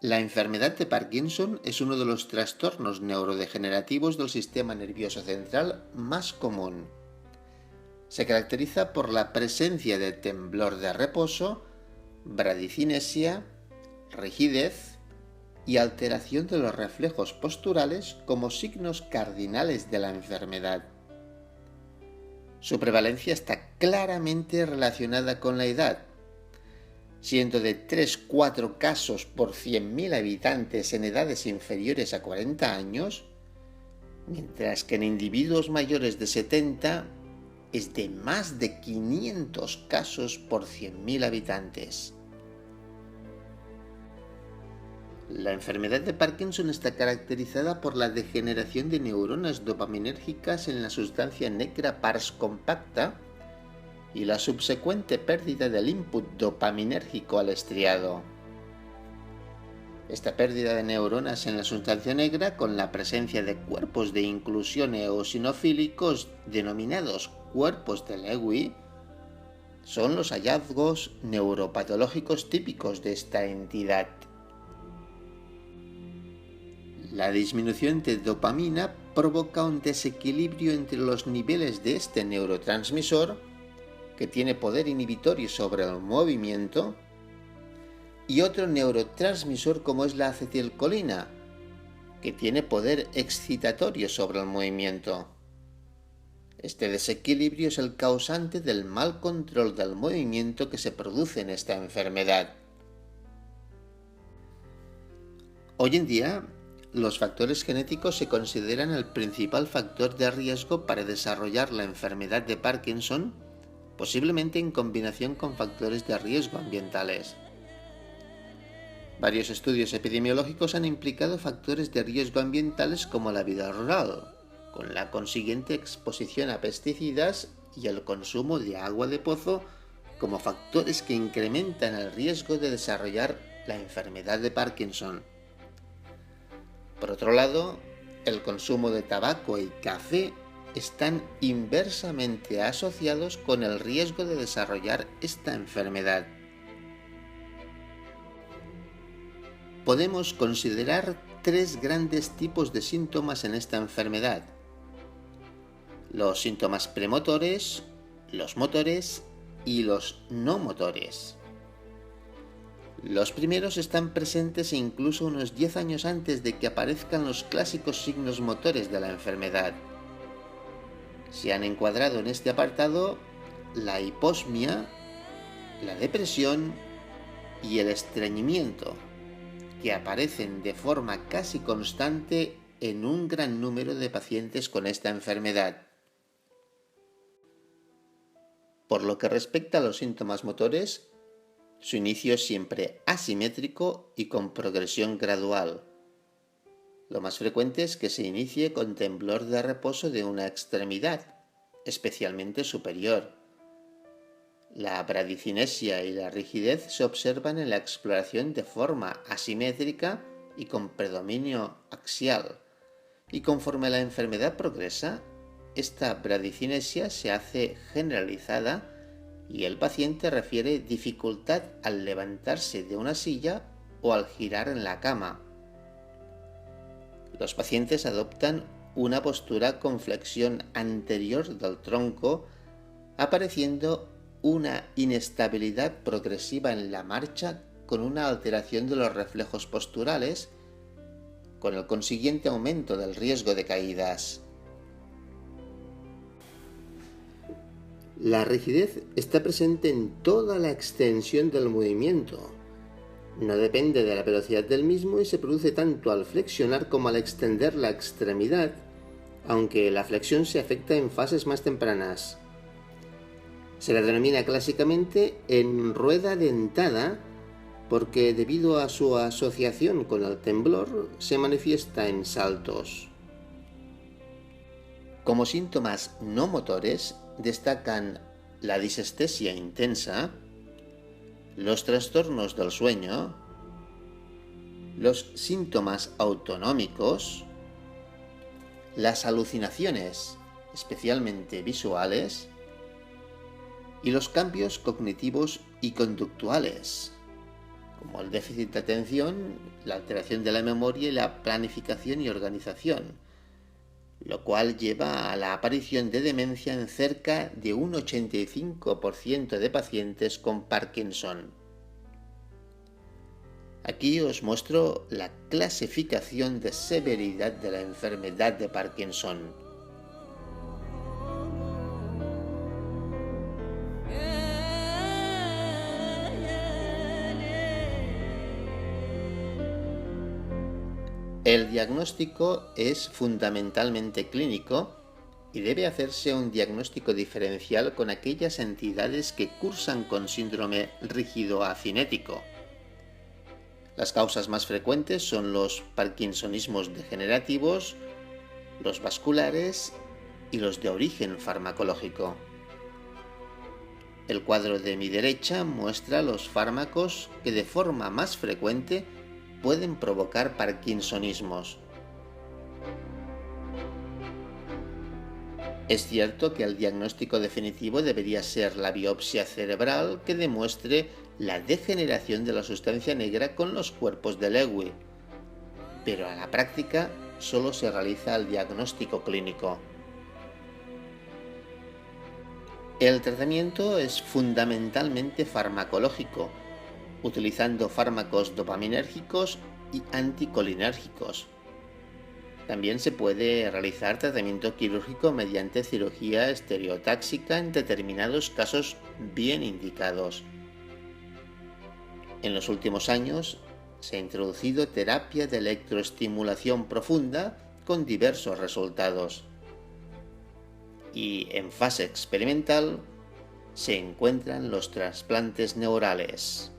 La enfermedad de Parkinson es uno de los trastornos neurodegenerativos del sistema nervioso central más común. Se caracteriza por la presencia de temblor de reposo, bradicinesia, rigidez y alteración de los reflejos posturales como signos cardinales de la enfermedad. Su prevalencia está claramente relacionada con la edad, siendo de 3-4 casos por 100.000 habitantes en edades inferiores a 40 años, mientras que en individuos mayores de 70 es de más de 500 casos por 100.000 habitantes. La enfermedad de Parkinson está caracterizada por la degeneración de neuronas dopaminérgicas en la sustancia negra pars compacta y la subsecuente pérdida del input dopaminérgico al estriado. Esta pérdida de neuronas en la sustancia negra, con la presencia de cuerpos de inclusión eosinofílicos denominados cuerpos de Lewy, son los hallazgos neuropatológicos típicos de esta entidad. La disminución de dopamina provoca un desequilibrio entre los niveles de este neurotransmisor, que tiene poder inhibitorio sobre el movimiento, y otro neurotransmisor como es la acetilcolina, que tiene poder excitatorio sobre el movimiento. Este desequilibrio es el causante del mal control del movimiento que se produce en esta enfermedad. Hoy en día, los factores genéticos se consideran el principal factor de riesgo para desarrollar la enfermedad de Parkinson, posiblemente en combinación con factores de riesgo ambientales. Varios estudios epidemiológicos han implicado factores de riesgo ambientales como la vida rural, con la consiguiente exposición a pesticidas y el consumo de agua de pozo como factores que incrementan el riesgo de desarrollar la enfermedad de Parkinson. Por otro lado, el consumo de tabaco y café están inversamente asociados con el riesgo de desarrollar esta enfermedad. Podemos considerar 3 grandes tipos de síntomas en esta enfermedad: los síntomas premotores, los motores y los no motores. Los primeros están presentes incluso unos 10 años antes de que aparezcan los clásicos signos motores de la enfermedad. Se han encuadrado en este apartado la hiposmia, la depresión y el estreñimiento, que aparecen de forma casi constante en un gran número de pacientes con esta enfermedad. Por lo que respecta a los síntomas motores, su inicio es siempre asimétrico y con progresión gradual. Lo más frecuente es que se inicie con temblor de reposo de una extremidad, especialmente superior. La bradicinesia y la rigidez se observan en la exploración de forma asimétrica y con predominio axial, y conforme la enfermedad progresa, esta bradicinesia se hace generalizada y el paciente refiere dificultad al levantarse de una silla o al girar en la cama. Los pacientes adoptan una postura con flexión anterior del tronco, apareciendo una inestabilidad progresiva en la marcha con una alteración de los reflejos posturales, con el consiguiente aumento del riesgo de caídas. La rigidez está presente en toda la extensión del movimiento. No depende de la velocidad del mismo y se produce tanto al flexionar como al extender la extremidad, aunque la flexión se afecta en fases más tempranas. Se la denomina clásicamente en rueda dentada porque, debido a su asociación con el temblor, se manifiesta en saltos. Como síntomas no motores destacan la disestesia intensa, los trastornos del sueño, los síntomas autonómicos, las alucinaciones, especialmente visuales, y los cambios cognitivos y conductuales, como el déficit de atención, la alteración de la memoria y la planificación y organización, lo cual lleva a la aparición de demencia en cerca de un 85% de pacientes con Parkinson. Aquí os muestro la clasificación de severidad de la enfermedad de Parkinson. El diagnóstico es fundamentalmente clínico y debe hacerse un diagnóstico diferencial con aquellas entidades que cursan con síndrome rígido acinético. Las causas más frecuentes son los parkinsonismos degenerativos, los vasculares y los de origen farmacológico. El cuadro de mi derecha muestra los fármacos que de forma más frecuente pueden provocar parkinsonismos. Es cierto que el diagnóstico definitivo debería ser la biopsia cerebral que demuestre la degeneración de la sustancia negra con los cuerpos de Lewy, pero a la práctica solo se realiza el diagnóstico clínico. El tratamiento es fundamentalmente farmacológico, utilizando fármacos dopaminérgicos y anticolinérgicos. También se puede realizar tratamiento quirúrgico mediante cirugía estereotáxica en determinados casos bien indicados. En los últimos años se ha introducido terapia de electroestimulación profunda con diversos resultados. Y en fase experimental se encuentran los trasplantes neurales.